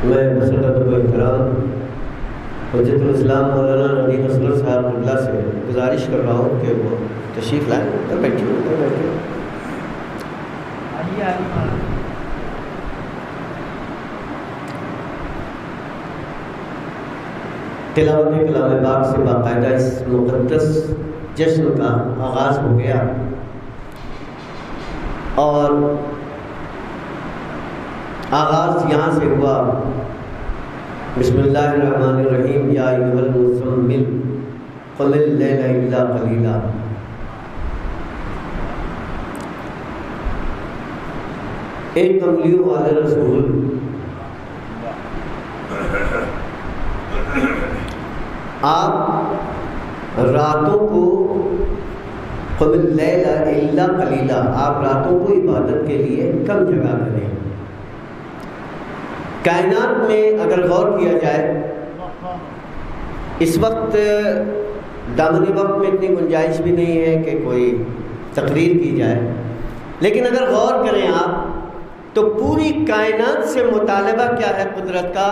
میں بصدد و احترام حجت الاسلام مولانا ندیم اصغر صاحب قبلہ سے گزارش کر رہا ہوں کہ وہ تشریف لائیں. ادھر بیٹھیے. تلاوت کلام پاک سے باقاعدہ اس مقدس جشن کا آغاز ہو گیا اور آغاز یہاں سے ہوا. بسم اللہ الرحمن الرحیم. یا ایھا المزمل قم اللیل الا قلیلا. ایک کملیوں والے رسول آپ راتوں کو قم اللیل الا قلیلا، آپ راتوں کو عبادت کے لیے کم جگہ کریں. کائنات میں اگر غور کیا جائے اس وقت دامنی وقت میں اتنی گنجائش بھی نہیں ہے کہ کوئی تقریر کی جائے، لیکن اگر غور کریں آپ تو پوری کائنات سے مطالبہ کیا ہے قدرت کا؟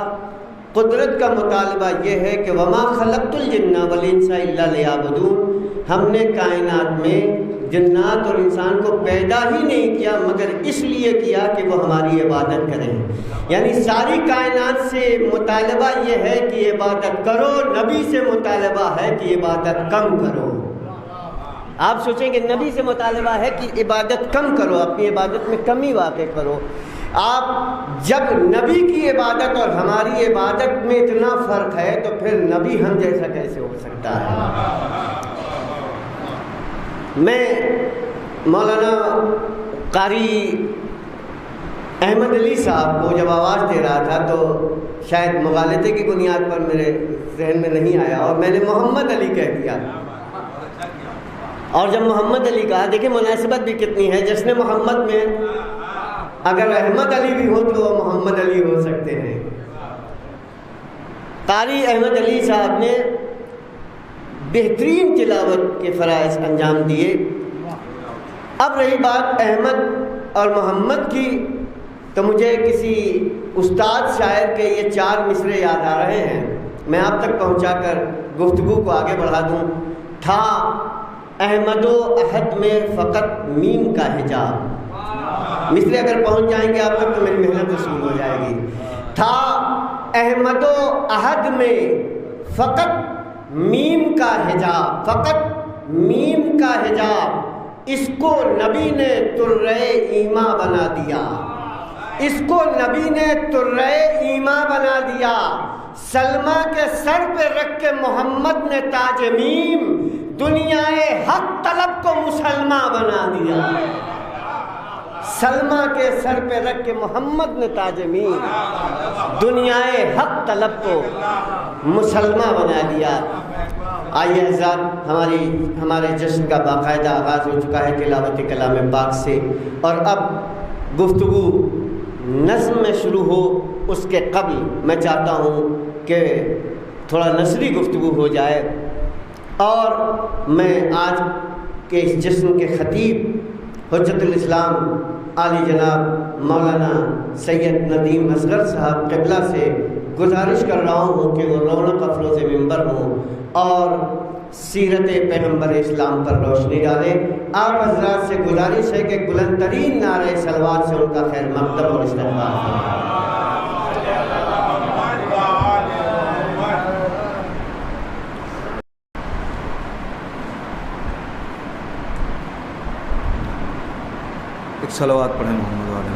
قدرت کا مطالبہ یہ ہے کہ وما خلقت الجن والانس الا لیعبدون. ہم نے کائنات میں جنات اور انسان کو پیدا ہی نہیں کیا مگر اس لیے کیا کہ وہ ہماری عبادت کریں. یعنی ساری کائنات سے مطالبہ یہ ہے کہ عبادت کرو، نبی سے مطالبہ ہے کہ عبادت کم کرو. آپ سوچیں کہ نبی سے مطالبہ ہے کہ عبادت کم کرو، اپنی عبادت میں کمی واقع کرو. آپ جب نبی کی عبادت اور ہماری عبادت میں اتنا فرق ہے تو پھر نبی ہم جیسا کیسے ہو سکتا ہے؟ میں مولانا قاری احمد علی صاحب کو جب آواز دے رہا تھا تو شاید مغالطے کی بنیاد پر میرے ذہن میں نہیں آیا اور میں نے محمد علی کہہ دیا. اور جب محمد علی کہا، دیکھیں مناسبت بھی کتنی ہے. جشن محمد میں اگر احمد علی بھی ہو تو وہ محمد علی ہو سکتے ہیں. قاری احمد علی صاحب نے بہترین تلاوت کے فرائض انجام دیے. اب رہی بات احمد اور محمد کی تو مجھے کسی استاد شاعر کے یہ 4 مصرے یاد آ رہے ہیں. میں آپ تک پہنچا کر گفتگو کو آگے بڑھا دوں. تھا احمد و احد میں فقط میم کا حجاب. مصرے اگر پہنچ جائیں گے آپ تک تو میری محنت وصول ہو جائے گی. تھا احمد و احد میں فقط میم کا حجاب، فقط میم کا حجاب، اس کو نبی نے ترے ایما بنا دیا. اس کو نبی نے ترے ایما بنا دیا. سلمہ کے سر پہ رکھ کے محمد نے تاج میم دنیا حق طلب کو مسلمہ بنا دیا. سلمہ کے سر پہ رکھ کے محمد نے تاج میم دنیا حق طلب کو مسلمہ بنا دیا. آئیے حضرات، ہمارے جشن کا باقاعدہ آغاز ہو چکا ہے تلاوت کلام پاک سے، اور اب گفتگو نظم میں شروع ہو اس کے قبل میں چاہتا ہوں کہ تھوڑا نثری گفتگو ہو جائے. اور میں آج کے اس جشن کے خطیب حجت الاسلام عالی جناب مولانا سید ندیم اصغر صاحب قبلہ سے گزارش کر رہا ہوں کہ وہ رونق افروز منبر ہوں اور سیرت پیغمبر اسلام پر روشنی ڈالیں. آپ حضرات سے گزارش ہے کہ بلند ترین نعرہ صلوات سے ان کا خیر مقدم اور استقبال کریں. ایک صلوات پڑھیں محمد والے.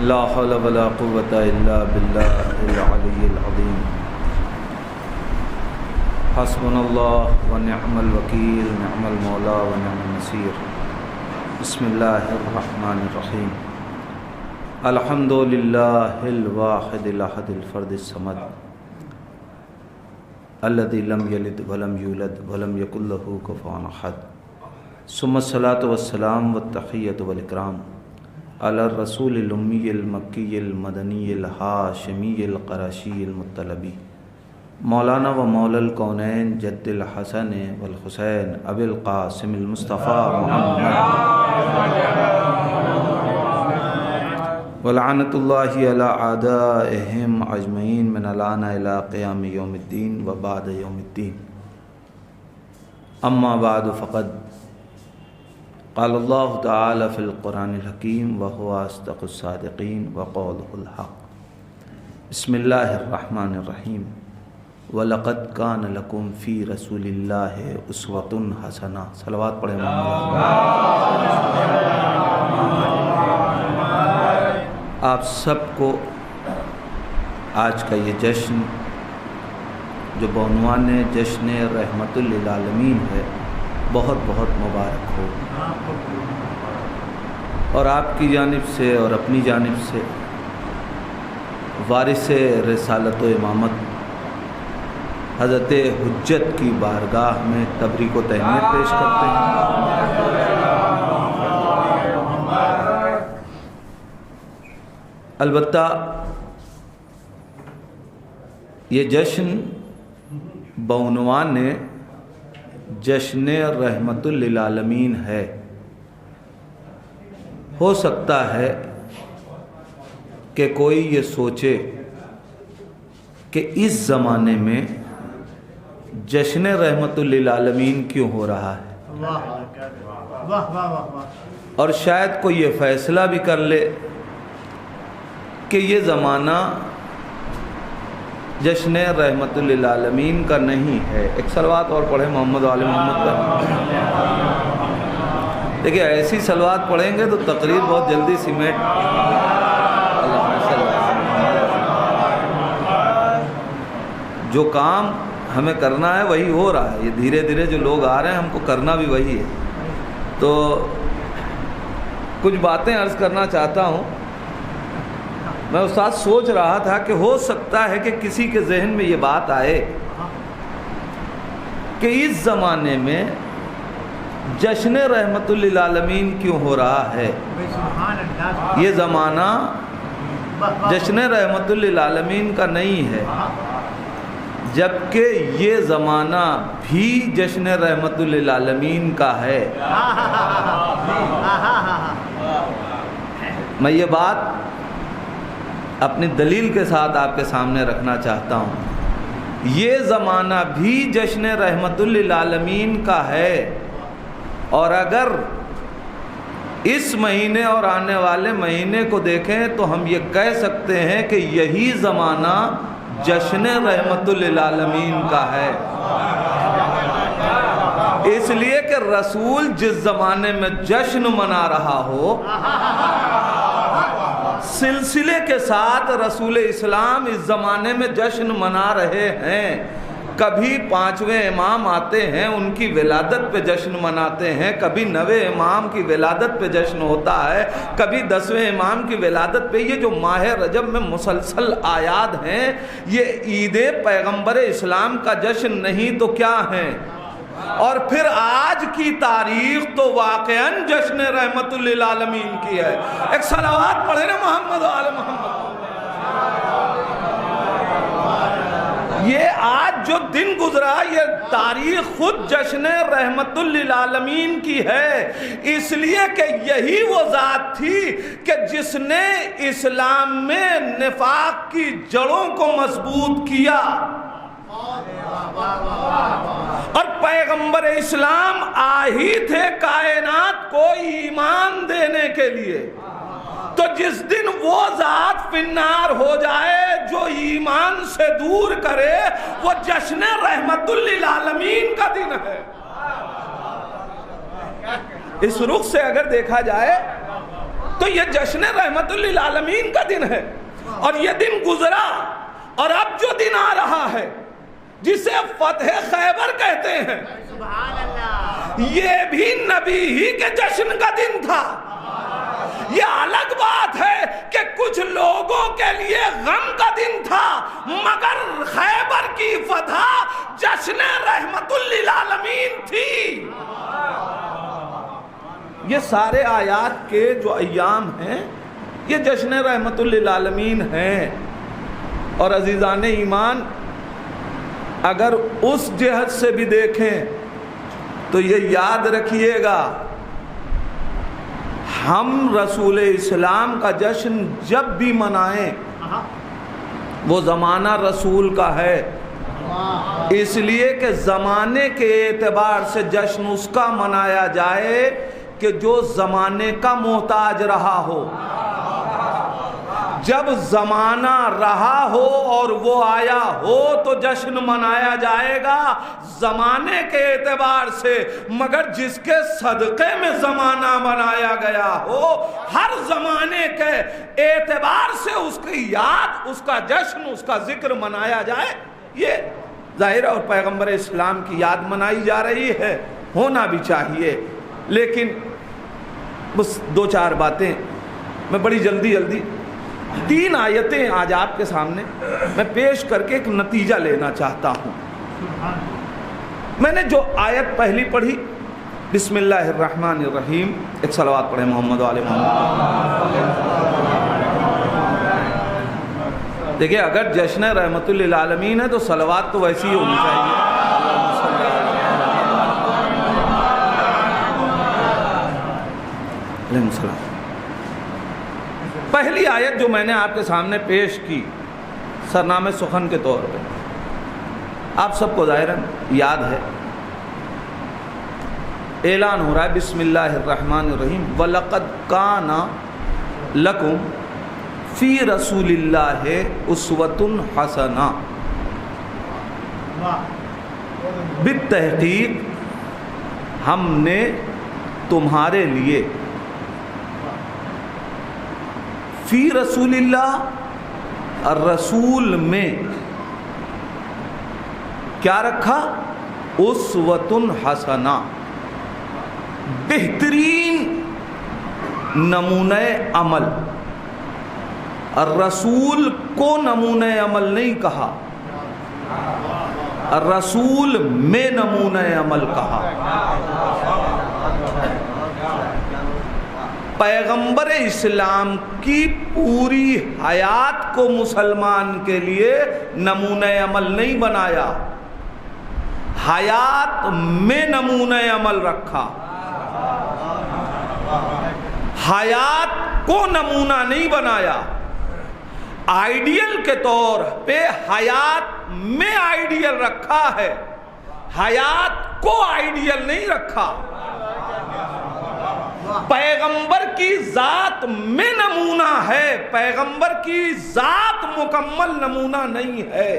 لا حول ولا قوة الا باللہ العلی العظیم. حسبنا اللہ ونعم الوکیل، نعم المولا ونعم النصیر. بسم اللہ الرحمن الرحیم. الحمد للہ الواحد الاحد الفرد الصمد الذي لم يلد ولم يولد ولم يكن له كفوا احد. ثم الصلاة والسلام والتحية والإكرام على الرسول الأمي المكي المدني الهاشمي القرشي المطلبي مولانا و مولا الكونين جد الحسن والحسين أبي القاسم المصطفى محمد ولعنۃ اللہ علی اعدائہم اجمعین من الان الی قیام یوم الدین و بعد یوم الدین. اما بعد فقد قال اللہ تعالی فی القرآن الحکیم وهو اصدق الصادقین وقولہ الحق. بسم اللہ الرحمن الرحیم. وَلَقَدْ كَانَ لَكُمْ فِي رَسُولِ اللَّهِ أُسْوَةٌ حَسَنَةٌ. صلوات پڑھیں محمد. آپ سب کو آج کا یہ جشن جو بعنوان جشن رحمت للعالمین ہے بہت بہت مبارک ہو، اور آپ کی جانب سے اور اپنی جانب سے وارث رسالت و امامت حضرت حجت کی بارگاہ میں تبریک و تہنیت پیش کرتے ہیں. البتہ یہ جشن بعنوان جشن رحمت للعالمین ہے. ہو سکتا ہے کہ کوئی یہ سوچے کہ اس زمانے میں جشن رحمت للعالمین کیوں ہو رہا ہے، اور شاید کوئی یہ فیصلہ بھی کر لے کہ یہ زمانہ جشن رحمت للعالمین کا نہیں ہے. ایک صلوات اور پڑھیں محمد و آل محمد پر. دیکھیں ایسی صلوات پڑھیں گے تو تقریر بہت جلدی سمیٹ جو کام ہمیں کرنا ہے وہی ہو رہا ہے. یہ دھیرے دھیرے جو لوگ آ رہے ہیں ہم کو کرنا بھی وہی ہے. تو کچھ باتیں عرض کرنا چاہتا ہوں. میں استاد سوچ رہا تھا کہ ہو سکتا ہے کہ کسی کے ذہن میں یہ بات آئے کہ اس زمانے میں جشن رحمت للعالمین کیوں ہو رہا ہے. یہ زمانہ جشن رحمت للعالمین کا نہیں ہے، جبکہ یہ زمانہ بھی جشن رحمت للعالمین کا ہے. میں یہ بات اپنی دلیل کے ساتھ آپ کے سامنے رکھنا چاہتا ہوں. یہ زمانہ بھی جشن رحمت للعالمین کا ہے، اور اگر اس مہینے اور آنے والے مہینے کو دیکھیں تو ہم یہ کہہ سکتے ہیں کہ یہی زمانہ جشن رحمت للعالمین کا ہے. اس لیے کہ رسول جس زمانے میں جشن منا رہا ہو، سلسلے کے ساتھ رسول اسلام اس زمانے میں جشن منا رہے ہیں. کبھی 5ویں امام آتے ہیں ان کی ولادت پہ جشن مناتے ہیں، کبھی 9ویں امام کی ولادت پہ جشن ہوتا ہے، کبھی 10ویں امام کی ولادت پہ. یہ جو ماہ رجب میں مسلسل آیات ہیں یہ عید پیغمبر اسلام کا جشن نہیں تو کیا ہیں. اور پھر آج کی تاریخ تو واقعاً جشن رحمت للعالمین کی ہے. ایک صلوات پڑھیں نا محمد و آل محمد. یہ آج جو دن گزرا یہ تاریخ خود جشن رحمت للعالمین کی ہے، اس لیے کہ یہی وہ ذات تھی کہ جس نے اسلام میں نفاق کی جڑوں کو مضبوط کیا. اور پیغمبر اسلام آ ہی تھے کائنات کو ایمان دینے کے لیے. تو جس دن وہ ذات فنار ہو جائے جو ایمان سے دور کرے، وہ جشن رحمت للعالمین کا دن ہے. اس رخ سے اگر دیکھا جائے تو یہ جشن رحمت للعالمین کا دن ہے. اور یہ دن گزرا، اور اب جو دن آ رہا ہے جسے فتح خیبر کہتے ہیں، یہ بھی نبی ہی کے جشن کا دن تھا. یہ الگ بات ہے کہ کچھ لوگوں کے لیے غم کا دن تھا، مگر خیبر کی فتح جشن رحمت للعالمین تھی. یہ سارے آیات کے جو ایام ہیں یہ جشن رحمت للعالمین ہیں. اور عزیزان ایمان، اگر اس جہت سے بھی دیکھیں تو یہ یاد رکھیے گا، ہم رسول اسلام کا جشن جب بھی منائیں وہ زمانہ رسول کا ہے، اس لیے کہ زمانے کے اعتبار سے جشن اس کا منایا جائے کہ جو زمانے کا محتاج رہا ہو۔ جب زمانہ رہا ہو اور وہ آیا ہو تو جشن منایا جائے گا زمانے کے اعتبار سے، مگر جس کے صدقے میں زمانہ بنایا گیا ہو ہر زمانے کے اعتبار سے اس کی یاد، اس کا جشن، اس کا ذکر منایا جائے، یہ ظاہر اور پیغمبر اسلام کی یاد منائی جا رہی ہے، ہونا بھی چاہیے۔ لیکن بس دو چار باتیں میں بڑی جلدی 3 آیتیں آج آپ کے سامنے میں پیش کر کے ایک نتیجہ لینا چاہتا ہوں۔ میں نے جو آیت پہلی پڑھی، بسم اللہ الرحمن الرحیم، ایک صلوات پڑھیں محمد و آل محمد۔ دیکھیں اگر جشن رحمت للعالمین ہے تو صلوات تو ویسی ہی ہونی چاہیے۔ علیہ السلام۔ پہلی آیت جو میں نے آپ کے سامنے پیش کی سرنامے سخن کے طور پہ، آپ سب کو ظاہراً یاد ہے، اعلان ہو رہا ہے بسم اللہ الرحمن الرحیم، وَلَقَدْ كَانَ لَكُمْ فِي رَسُولِ اللَّهِ أُسْوَةٌ حَسَنَةٌ، بالتحقیق ہم نے تمہارے لیے فی رسول اللہ، رسول میں کیا رکھا؟ اسوۃ حسنہ، بہترین نمونہ عمل۔ رسول کو نمونہ عمل نہیں کہا، رسول میں نمونہ عمل کہا۔ پیغمبر اسلام کی پوری حیات کو مسلمان کے لیے نمونہ عمل نہیں بنایا، حیات میں نمونہ عمل رکھا۔ حیات کو نمونہ نہیں بنایا، آئیڈیل کے طور پہ حیات میں آئیڈیل رکھا ہے، حیات کو آئیڈیل نہیں رکھا۔ پیغمبر کی ذات میں نمونہ ہے، پیغمبر کی ذات مکمل نمونہ نہیں ہے۔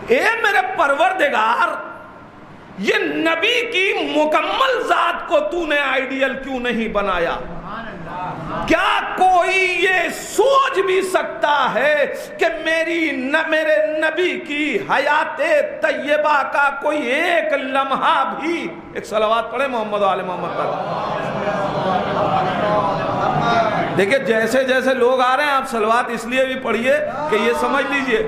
اے میرے پروردگار، یہ نبی کی مکمل ذات کو تو نے آئیڈیل کیوں نہیں بنایا؟ کیا کوئی یہ سوچ بھی سکتا ہے کہ میرے نبی کی حیات طیبہ کا کوئی ایک لمحہ بھی، ایک صلوات پڑھیں محمد و آل محمد پر۔ دیکھیں جیسے جیسے لوگ آ رہے ہیں آپ صلوات اس لیے بھی پڑھیے کہ یہ سمجھ لیجئے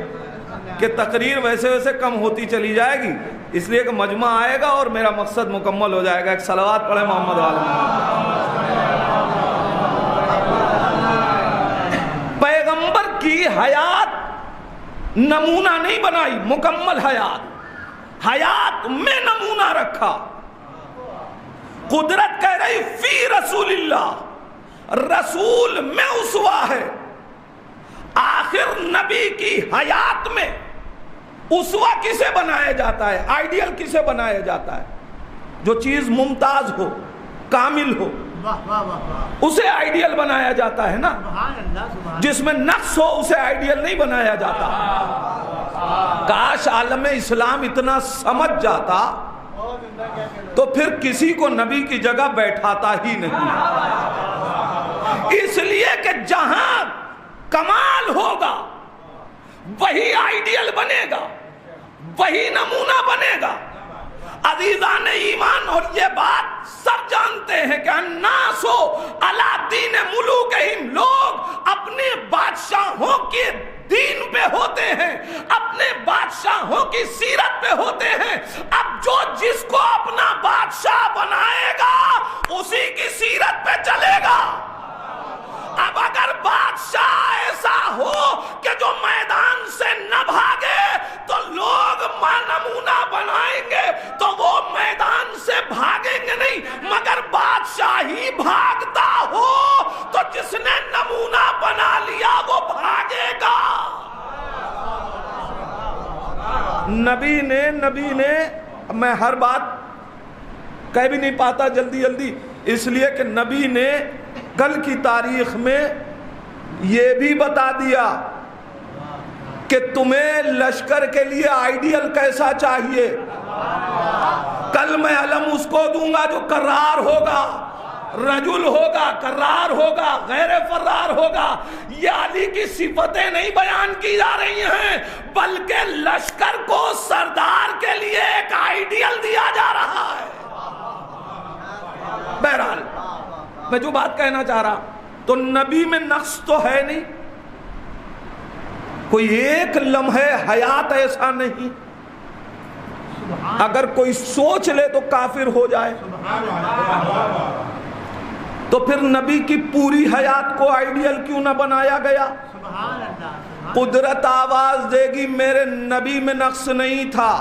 کہ تقریر ویسے ویسے کم ہوتی چلی جائے گی، اس لیے کہ مجمع آئے گا اور میرا مقصد مکمل ہو جائے گا۔ ایک صلوات پڑھیں محمد و آل محمد۔ پیغمبر کی حیات نمونہ نہیں بنائی، مکمل حیات، حیات میں نمونہ رکھا۔ قدرت کہہ رہی فی رسول اللہ، رسول میں اسوہ ہے۔ آخر نبی کی حیات میں اسوہ کسے بنایا جاتا ہے؟ آئیڈیل کسے بنایا جاتا ہے؟ جو چیز ممتاز ہو، کامل ہو، اسے آئیڈیل بنایا جاتا ہے نا۔ جس میں نقص ہو اسے آئیڈیل نہیں بنایا جاتا۔ کاش عالم اسلام اتنا سمجھ جاتا تو پھر کسی کو نبی کی جگہ بیٹھاتا ہی نہیں۔ اس لیے کہ جہاں کمال ہوگا وہی آئیڈیل بنے گا، وہی نمونہ بنے گا۔ عزیزان ایمان، اور یہ بات سب جانتے ہیں کہ الناس علی دین ملوکہم، لوگ اپنے بادشاہوں کے دین پہ ہوتے ہیں، اپنے بادشاہوں کی سیرت پہ ہوتے ہیں۔ اب جو جس کو اپنا بادشاہ بنائے گا اسی کی سیرت پہ چلے گا۔ اب اگر بادشاہ ایسا ہو کہ جو میدان سے نہ بھاگے تو لوگ نمونہ بنائیں گے تو وہ میدان سے بھاگیں گے نہیں، مگر بادشاہ شاہی بھاگتا ہو تو جس نے نمونہ بنا لیا وہ بھاگے گا۔ نبی نے میں ہر بات کہہ بھی نہیں پاتا جلدی اس لیے کہ نبی نے کل کی تاریخ میں یہ بھی بتا دیا کہ تمہیں لشکر کے لیے آئیڈیل کیسا چاہیے۔ کل میں علم اس کو دوں گا جو کرار ہوگا، رجل ہوگا، کرار ہوگا، غیر فرار ہوگا۔ یہ علی کی صفتیں نہیں بیان کی جا رہی ہیں بلکہ لشکر کو سردار کے لیے ایک آئیڈیل دیا جا رہا ہے۔ بہرحال میں جو بات کہنا چاہ رہا تو نبی میں نقص تو ہے نہیں، کوئی ایک لمحے حیات ایسا نہیں، اگر کوئی سوچ لے تو کافر ہو جائے۔ تو پھر نبی کی پوری حیات کو آئیڈیل کیوں نہ بنایا گیا؟ قدرت آواز دے گی میرے نبی میں نقص نہیں تھا۔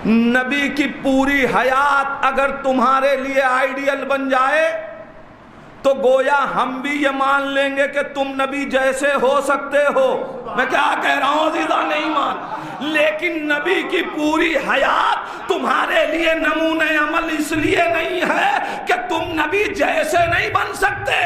نبی کی پوری حیات اگر تمہارے لیے آئیڈیل بن جائے تو گویا ہم بھی یہ مان لیں گے کہ تم نبی جیسے ہو سکتے ہو۔ میں کیا کہہ رہا ہوں عزیزاں، نہیں مان، لیکن نبی کی پوری حیات تمہارے لیے نمونہ عمل اس لیے نہیں ہے کہ تم نبی جیسے نہیں بن سکتے۔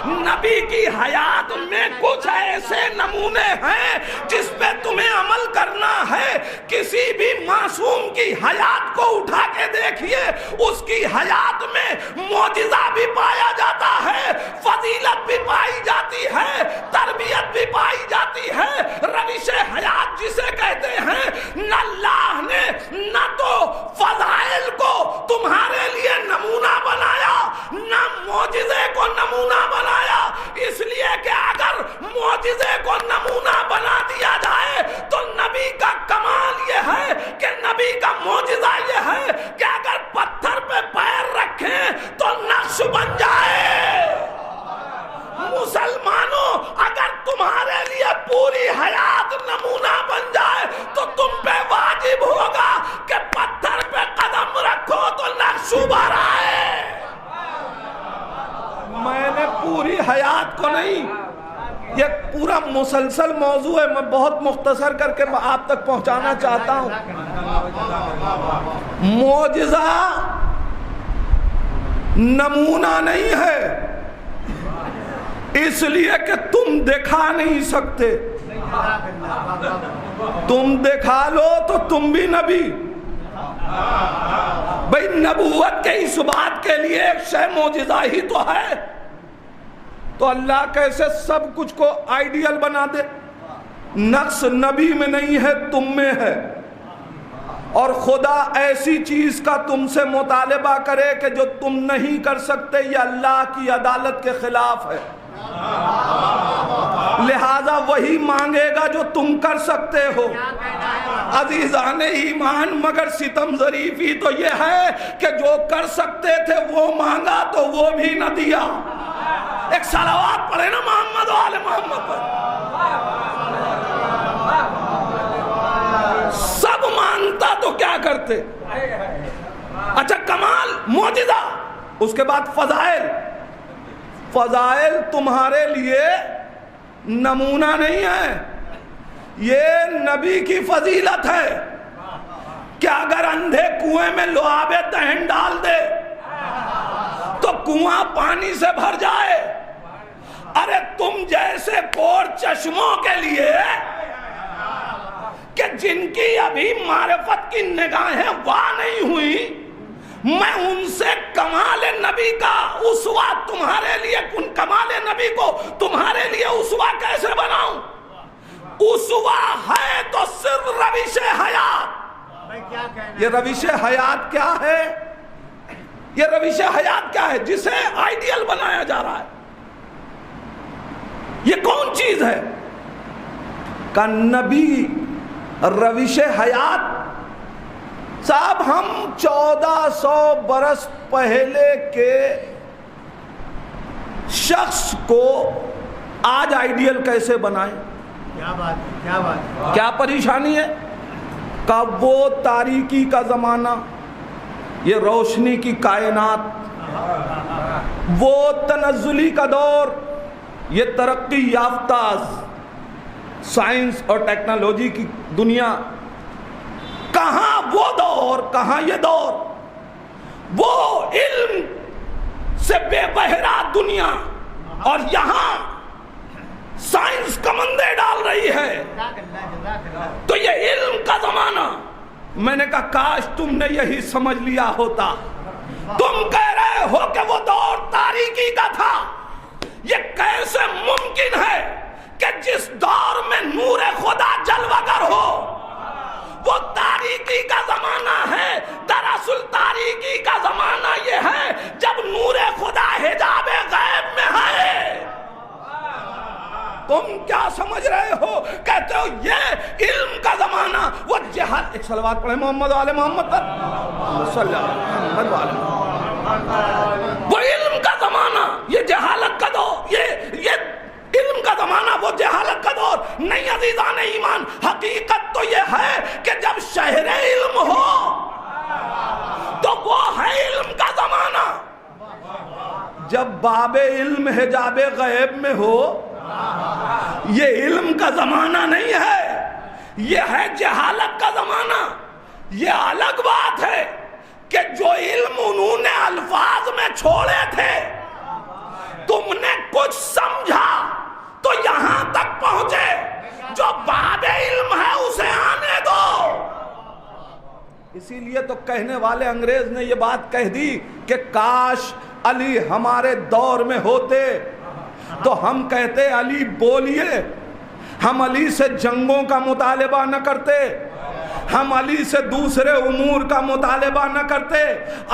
نبی کی حیات میں کچھ ایسے نمونے ہیں جس پہ تمہیں عمل کرنا ہے۔ کسی بھی معصوم کی حیات کو اٹھا کے دیکھیے، اس کی حیات میں معجزہ بھی پایا جاتا ہے، فضیلت بھی پائی جاتی ہے، تربیت بھی پائی جاتی ہے۔ روش حیات جسے کہتے ہیں، نہ اللہ نے نہ تو فضائل کو تمہارے لیے نمونہ بنایا، نہ معجزے کو نمونہ بنایا، اس لیے کہ اگر معجزے کو نمونہ بنا دیا جائے تو نبی کا کمال یہ ہے کہ نبی کا معجزہ یہ ہے کہ اگر پتھر پہ پیر رکھیں تو نقش بن جائے۔ مسلمانوں، اگر تمہارے لیے پوری حیات نمونہ بن جائے تو تم پہ واجب ہوگا کہ پتھر پہ قدم رکھو تو نقش ابھر آئے۔ میں نے پوری حیات کو نہیں، یہ پورا مسلسل موضوع ہے، میں بہت مختصر کر کے آپ تک پہنچانا چاہتا ہوں۔ معجزہ نمونہ نہیں ہے اس لیے کہ تم دکھا نہیں سکتے، تم دکھا لو تو تم بھی نبی۔ بھئی نبوت کے اس بات کے لیے ایک شے معجزہ ہی تو ہے، تو اللہ کیسے سب کچھ کو آئیڈیل بنا دے؟ نقص نبی میں نہیں ہے، تم میں ہے۔ اور خدا ایسی چیز کا تم سے مطالبہ کرے کہ جو تم نہیں کر سکتے، یہ اللہ کی عدالت کے خلاف ہے، لہذا وہی مانگے گا جو تم کر سکتے ہو۔ عزیزان ایمان، مگر ستم ظریفی تو یہ ہے کہ جو کر سکتے تھے وہ مانگا تو وہ بھی نہ دیا۔ ایک صلوات پڑھے نا محمد و آل محمد پر۔ سب مانگتا تو کیا کرتے؟ اچھا، کمال، معجزہ، اس کے بعد فضائل۔ فضائل تمہارے لیے نمونہ نہیں ہے، یہ نبی کی فضیلت ہے کہ اگر اندھے کنویں میں لعاب دہن ڈال دے تو کنواں پانی سے بھر جائے۔ ارے تم جیسے پور چشموں کے لیے کہ جن کی ابھی معرفت کی نگاہیں واہ نہیں ہوئی، میں ان سے کمال نبی کا اسوہ تمہارے لیے، ان کمال نبی کو تمہارے لیے اسوہ کیسے بناؤں؟ اسوہ ہے تو صرف روش حیات۔ یہ روش حیات کیا ہے؟ یہ روش حیات کیا ہے جسے آئیڈیل بنایا جا رہا ہے؟ یہ کون چیز ہے؟ کہ نبی روش حیات۔ صاحب، ہم 1400 برس پہلے کے شخص کو آج آئیڈیل کیسے بنائیں؟ کیا بات، کیا بات، کیا پریشانی ہے؟ کہ وہ تاریکی کا زمانہ، یہ روشنی کی کائنات، وہ تنزلی کا دور، یہ ترقی یافتہ سائنس اور ٹیکنالوجی کی دنیا، کہاں وہ دور، کہاں یہ دور، وہ علم سے بے بہرا دنیا، اور یہاں سائنس کمندے ڈال رہی ہے۔ تو یہ علم کا زمانہ، میں نے کہا کاش تم نے یہی سمجھ لیا ہوتا۔ تم کہہ رہے ہو کہ وہ دور تاریکی کا تھا، یہ کیسے ممکن ہے کہ جس دور میں نور خدا جلوگر ہو وہ تاریکی کا زمانہ ہے؟ دراصل تاریکی کا زمانہ یہ ہے جب نور خدا حجاب غیب میں ہے۔ تم کیا سمجھ رہے ہو؟ کہتے ہو یہ علم کا زمانہ، وہ جہالت، ایک صلوات پڑھیں محمد والے محمد پر صلی اللہ علیہ وسلم۔ وہ علم کا زمانہ، یہ جہالت کا دور، یہ علم کا زمانہ، وہ جہالت کا دور نہیں عزیزان ایمان۔ حقیقت تو یہ ہے کہ جب شہر علم ہو تو وہ ہے علم کا زمانہ۔ جب باب علم حجاب غیب میں ہو، یہ علم کا زمانہ نہیں ہے، یہ ہے جہالت کا زمانہ۔ یہ الگ بات ہے کہ جو علم انہوں نے الفاظ میں چھوڑے تھے، تم نے کچھ سمجھا تو یہاں تک پہنچے، جو باب علم ہے اسے آنے دو۔ اسی لیے تو کہنے والے انگریز نے یہ بات کہہ دی کہ کاش علی ہمارے دور میں ہوتے، تو ہم کہتے علی بولیے، ہم علی سے جنگوں کا مطالبہ نہ کرتے، ہم علی سے دوسرے امور کا مطالبہ نہ کرتے،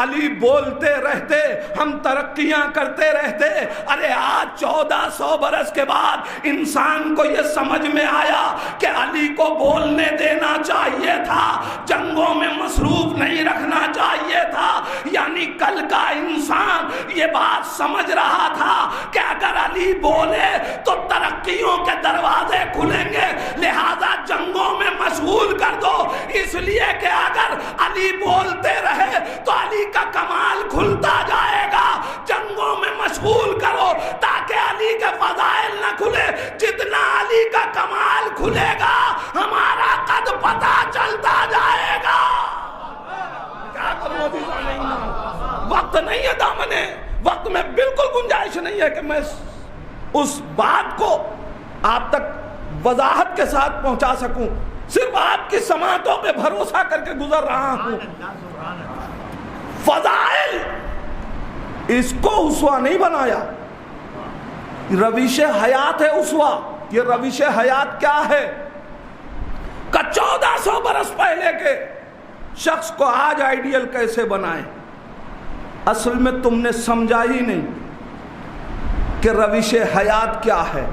علی بولتے رہتے، ہم ترقیاں کرتے رہتے۔ ارے آج 1400 برس کے بعد انسان کو یہ سمجھ میں آیا کہ علی کو بولنے دینا چاہیے تھا، جنگوں میں مصروف نہیں رکھنا چاہیے تھا۔ یعنی کل کا انسان یہ بات سمجھ رہا تھا کہ اگر علی بولے تو ترقیوں کے دروازے کھلیں گے، لہذا جنگوں میں مشغول کر دو، اس لیے کہ اگر علی بولتے رہے تو علی کا کمال کھلتا جائے گا۔ جنگوں میں مشغول کرو تاکہ علی کے فضائل نہ کھلے، جتنا علی کا کمال کھلے گا ہمارا قد پتہ چلتا جائے گا۔ کیا کروں وقت نہیں ہے دامنے، وقت میں بالکل گنجائش نہیں ہے کہ میں اس بات کو آپ تک وضاحت کے ساتھ پہنچا سکوں، صرف آپ کی سماعتوں پہ بھروسہ کر کے گزر رہا ہوں۔ فضائل اس کو اسوہ نہیں بنایا، روش حیات ہے اسوہ۔ یہ روش حیات کیا ہے کہ 1400 برس پہلے کے شخص کو آج آئیڈیل کیسے بنائیں۔ اصل میں تم نے سمجھا ہی نہیں کہ روش حیات کیا ہے۔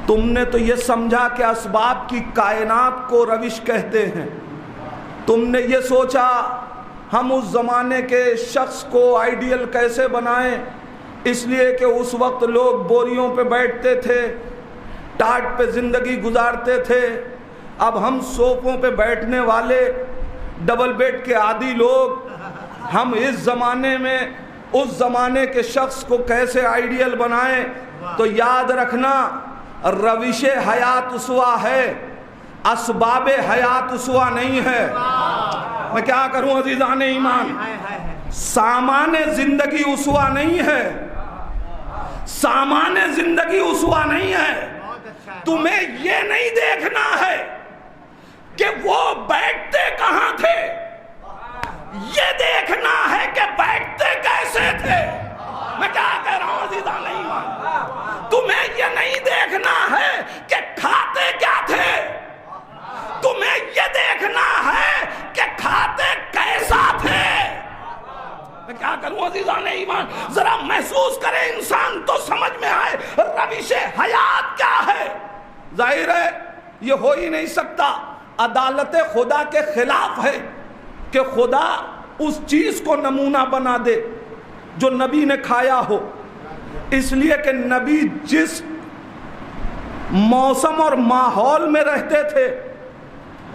تم نے تو یہ سمجھا کہ اسباب کی کائنات کو روش کہتے ہیں۔ تم نے یہ سوچا ہم اس زمانے کے شخص کو آئیڈیل کیسے بنائیں، اس لیے کہ اس وقت لوگ بوریوں پہ بیٹھتے تھے، ٹاٹ پہ زندگی گزارتے تھے۔ اب ہم صوفوں پہ بیٹھنے والے ڈبل بیڈ کے عادی لوگ، ہم اس زمانے میں اس زمانے کے شخص کو کیسے آئیڈیل بنائیں۔ تو یاد رکھنا روش حیات اسوہ ہے، اسباب حیات اسوہ نہیں ہے۔ میں کیا کروں عزیزان ایمان، سامان زندگی اسوہ نہیں ہے، سامان زندگی اسوہ نہیں ہے۔ تمہیں یہ نہیں دیکھنا ہے کہ وہ بیٹھتے کہاں تھے، یہ دیکھنا ہے کہ بیٹھتے کیسے تھے۔ میں کیا کہہ رہا ہوں عزیزان ایمان، تمہیں یہ نہیں دیکھنا ہے کہ کھاتے کیا تھے، تمہیں یہ دیکھنا ہے کہ کھاتے کیسا تھے۔ میں کیا کروں عزیزان ایمان، ذرا محسوس کرے انسان تو سمجھ میں آئے روش حیات کیا ہے۔ ظاہر ہے یہ ہو ہی نہیں سکتا، عدالت خدا کے خلاف ہے کہ خدا اس چیز کو نمونہ بنا دے جو نبی نے کھایا ہو، اس لیے کہ نبی جس موسم اور ماحول میں رہتے تھے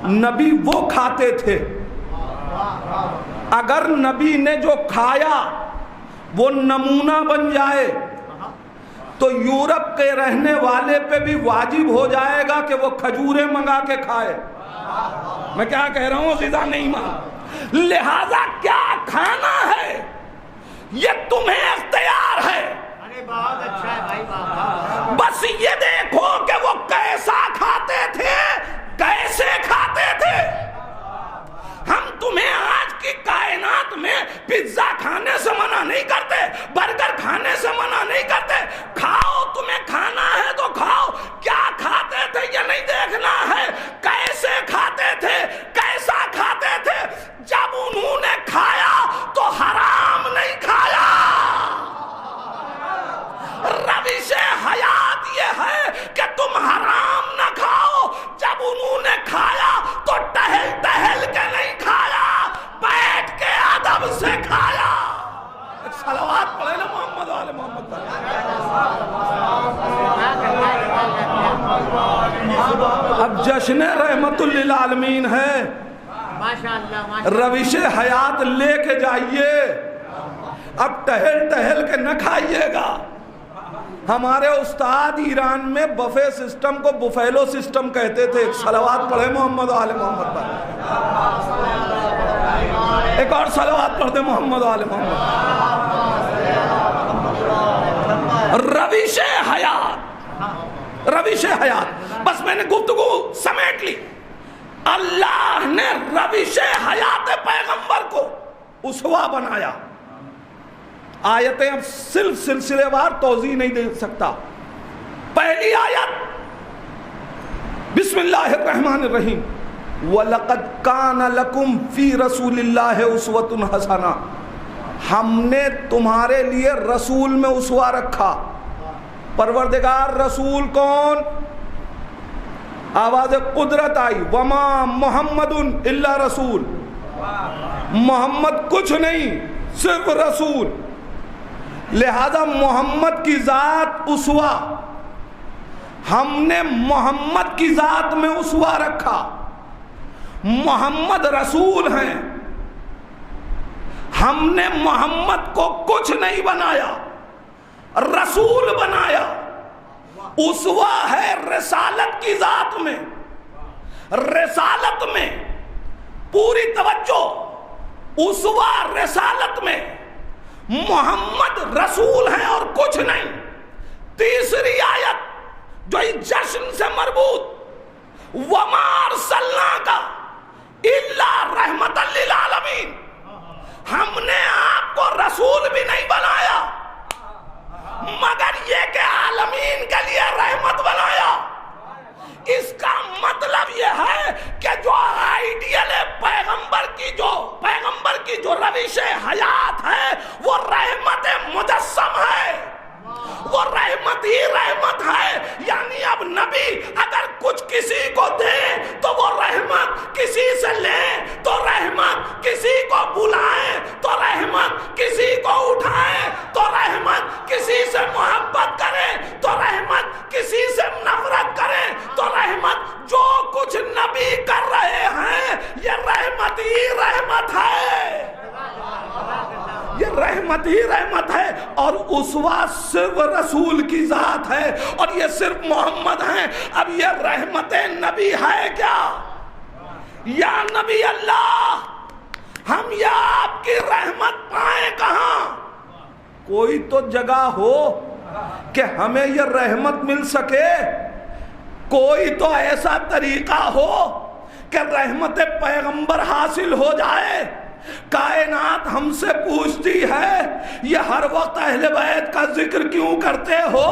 نبی وہ کھاتے تھے۔ اگر نبی نے جو کھایا وہ نمونہ بن جائے تو یورپ کے رہنے والے پہ بھی واجب ہو جائے گا کہ وہ کھجوریں منگا کے کھائے. میں کیا کہہ رہا ہوں؟ غذا نہیں مان. لہذا کیا کھانا ہے یہ تمہیں اختیار ہے. ارے بہت اچھا ہے بھائی بابا. بس یہ دیکھو کہ وہ کیسا کھاتے تھے, کیسے کھاتے تھے. ہم تمہیں آج کی کائنات میں پیزا کھانے سے منع نہیں کرتے, برگر کھانے سے منع نہیں کرتے. کھاؤ, تمہیں کھانا ہے تو کھاؤ. کیا کھاتے تھے یہ نہیں دیکھنا ہے, کیسے کھاتے تھے, کیسا کھاتے تھے. جب انہوں نے کھایا تو حرام نہیں کھایا. روش حیات یہ ہے کہ تم حرام نہ کھاؤ. جب انہوں نے کھایا تو ٹہل ٹہل کے نہیں کھایا, بیٹھ کے ادب سے کھایا. صلوات پڑھے نا محمد آل محمد. اب جشن رحمت للعالمین ہے, ماشاءاللہ. روش حیات لے کے جائیے. اب ٹہل ٹہل کے نہ کھائیے گا. ہمارے استاد ایران میں بفے سسٹم کو بفیلو سسٹم کہتے تھے. صلوات پڑھے محمد آل محمد پر. ایک اور صلوات پڑھتے محمد آل محمد. روش حیات, روش حیات. بس میں نے گفتگو سمیٹ لی. اللہ نے روش حیات پیغمبر کو اسوہ بنایا. آیتیں اب صرف سلسلے وار توضیح نہیں دے سکتا. پہلی آیت بسم اللہ الرحمن الرحیم, وَلَقَدْ كَانَ لَكُمْ فِي رَسُولِ اللَّهِ أُسْوَةٌ حَسَنَةٌ. ہم نے تمہارے لیے رسول میں اسوہ رکھا. پروردگار رسول کون؟ آواز قدرت آئی, وَمَا مُحَمَّدٌ إِلَّا رسول. محمد کچھ نہیں, صرف رسول. لہذا محمد کی ذات اسوہ. ہم نے محمد کی ذات میں اسوہ رکھا. محمد رسول ہیں, ہم نے محمد کو کچھ نہیں بنایا, رسول بنایا. اسوہ ہے رسالت کی ذات میں. رسالت میں پوری توجہ, اسوہ رسالت میں. محمد رسول ہیں اور کچھ نہیں. تیسری آیت جو اس جشن سے مربوط, وَمَا أَرْسَلْنَاكَ إِلَّا رَحْمَةً لِلْعَالَمِينَ. ہم نے آپ کو رسول بھی نہیں بنایا مگر یہ کہ عالمین کے لیے رحمت بنایا. اس کا مطلب یہ ہے کہ جو آئیڈیل پیغمبر کی جو روش حیات ہے وہ رحمت مجسم ہے, وہ رحمت ہی رحمت ہے. یعنی اب نبی اگر کچھ کسی کو دے تو وہ رحمت, کسی سے لے تو رحمت, کسی کو بلائے تو رحمت, کسی کو اٹھائے تو رحمت, کسی سے محبت کرے تو رحمت, کسی سے نفرت کرے تو رحمت. جو کچھ نبی کر رہے ہیں یہ رحمت ہی رحمت ہے, یہ رحمت ہی رحمت ہے. اور اسوہ صرف رسول کی ذات ہے اور یہ صرف محمد ہیں. اب یہ رحمت نبی ہے کیا؟ یا نبی اللہ, ہم یا آپ کی رحمت پائیں کہاں؟ کوئی تو جگہ ہو کہ ہمیں یہ رحمت مل سکے. کوئی تو ایسا طریقہ ہو کہ رحمت پیغمبر حاصل ہو جائے. کائنات ہم سے پوچھتی ہے یہ ہر وقت اہل بیت کا ذکر کیوں کرتے ہو؟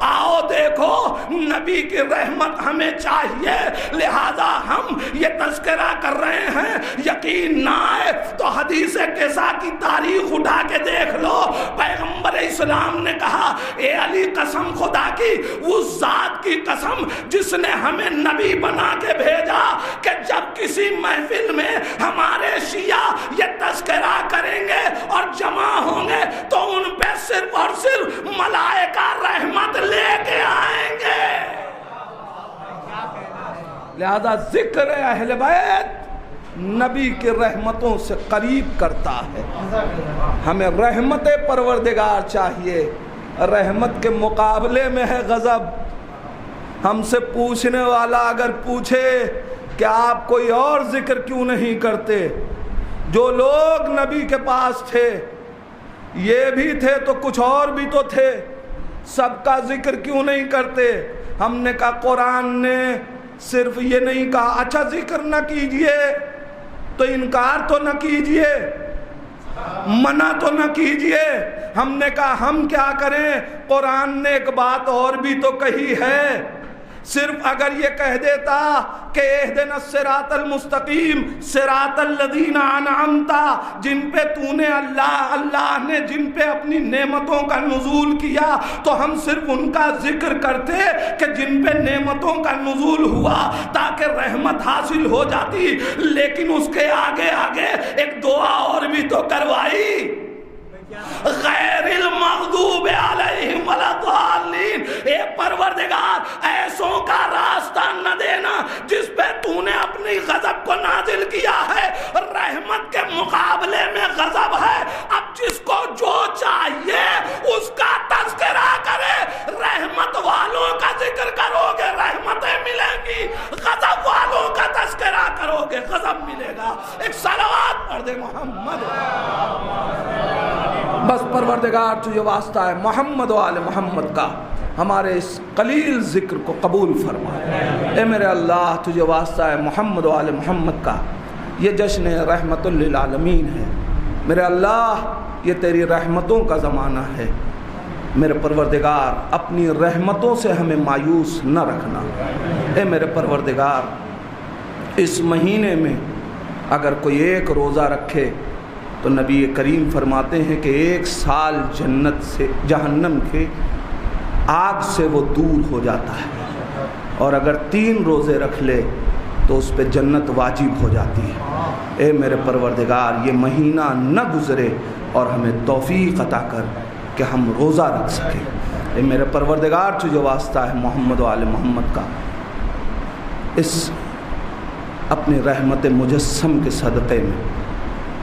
آؤ دیکھو, نبی کی رحمت ہمیں چاہیے لہذا ہم یہ تذکرہ کر رہے ہیں. یقین نہ آئے تو حدیث قصہ کی تاریخ اٹھا کے دیکھ لو. پیغمبر اسلام نے کہا اے علی قسم خدا کی, اس ذات کی قسم جس نے ہمیں نبی بنا کے بھیجا کہ جب کسی محفل میں ہمارے شیعہ یہ تذکرہ کریں گے اور جمع ہوں گے تو ان پہ صرف اور صرف ملائکہ رحمت لے کے آئیں گے. لہذا ذکر اہل بیت نبی کی رحمتوں سے قریب کرتا ہے۔ ہمیں رحمت پروردگار چاہیے، رحمت کے مقابلے میں ہے غضب۔ ہم سے پوچھنے والا اگر پوچھے کہ آپ کوئی اور ذکر کیوں نہیں کرتے، جو لوگ نبی کے پاس تھے یہ بھی تھے تو کچھ اور بھی تو تھے، سب کا ذکر کیوں نہیں کرتے؟ ہم نے کہا قرآن نے صرف یہ نہیں کہا اچھا ذکر نہ کیجئے تو انکار تو نہ کیجئے، منع تو نہ کیجئے۔ ہم نے کہا ہم کیا کریں، قرآن نے ایک بات اور بھی تو کہی ہے۔ صرف اگر یہ کہہ دیتا کہ اہدنا الصراط المستقیم صراط الذین انعمت، جن پہ تو نے اللہ نے جن پہ اپنی نعمتوں کا نزول کیا، تو ہم صرف ان کا ذکر کرتے کہ جن پہ نعمتوں کا نزول ہوا تاکہ رحمت حاصل ہو جاتی، لیکن اس کے آگے ایک دعا اور بھی تو کروائی، غیر المغضوب علیہم ولا الضالین۔ اے پروردگار ایسوں کا راستہ نہ دینا جس پہ تو نے اپنی غضب کو نازل کیا ہے، رحمت کے مقابلے میں غضب ہے۔ اب جس کو جو چاہیے اس کا تذکرہ کرے، رحمت والوں کا ذکر کرو گے رحمتیں ملیں گی، غضب والوں کا تذکرہ کرو گے غضب ملے گا۔ ایک صلوات پڑھ دے محمد۔ بس پروردگار تجھے واسطہ ہے محمد و آل محمد کا، ہمارے اس قلیل ذکر کو قبول فرما۔ اے میرے اللہ تجھے واسطہ ہے محمد و آل محمد کا، یہ جشن رحمت للعالمین ہے۔ میرے اللہ یہ تیری رحمتوں کا زمانہ ہے، میرے پروردگار اپنی رحمتوں سے ہمیں مایوس نہ رکھنا۔ اے میرے پروردگار اس مہینے میں اگر کوئی ایک روزہ رکھے تو نبی کریم فرماتے ہیں کہ 1 سال جنت سے جہنم کے آگ سے وہ دور ہو جاتا ہے، اور اگر 3 روزے رکھ لے تو اس پہ جنت واجب ہو جاتی ہے۔ اے میرے پروردگار یہ مہینہ نہ گزرے اور ہمیں توفیق عطا کر کہ ہم روزہ رکھ سکیں۔ اے میرے پروردگار تجھے واسطہ ہے محمد و آل محمد کا، اس اپنے رحمت مجسم کے صدقے میں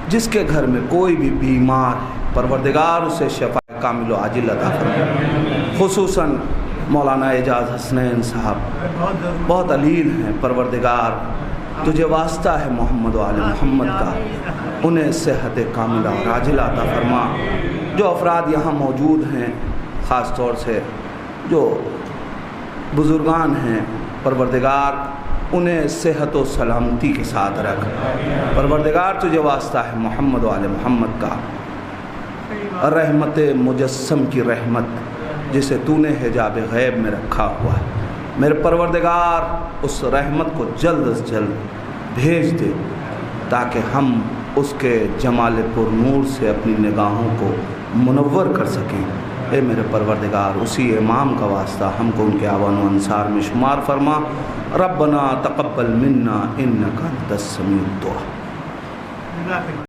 جس کے گھر میں کوئی بھی بیمار ہے پروردگار اسے شفا کامل و عاجل عطا فرما۔ خصوصاً مولانا اعجاز حسنین صاحب بہت علیل ہیں، پروردگار تجھے واسطہ ہے محمد و آل محمد کا، انہیں صحت کاملہ اور عاجلہ عطا فرما۔ جو افراد یہاں موجود ہیں خاص طور سے جو بزرگان ہیں، پروردگار انہیں صحت و سلامتی کے ساتھ رکھ۔ پروردگار تجھے واسطہ ہے محمد و آل محمد کا، رحمت مجسم کی رحمت جسے تو نے حجاب غیب میں رکھا ہوا ہے، میرے پروردگار اس رحمت کو جلد از جلد بھیج دے تاکہ ہم اس کے جمال پر نور سے اپنی نگاہوں کو منور کر سکیں۔ اے میرے پروردگار اسی امام کا واسطہ ہم کو ان کے اعوان و انصار میں شمار فرما۔ ربنا تقبل منا انک انت السمیع الدعاء۔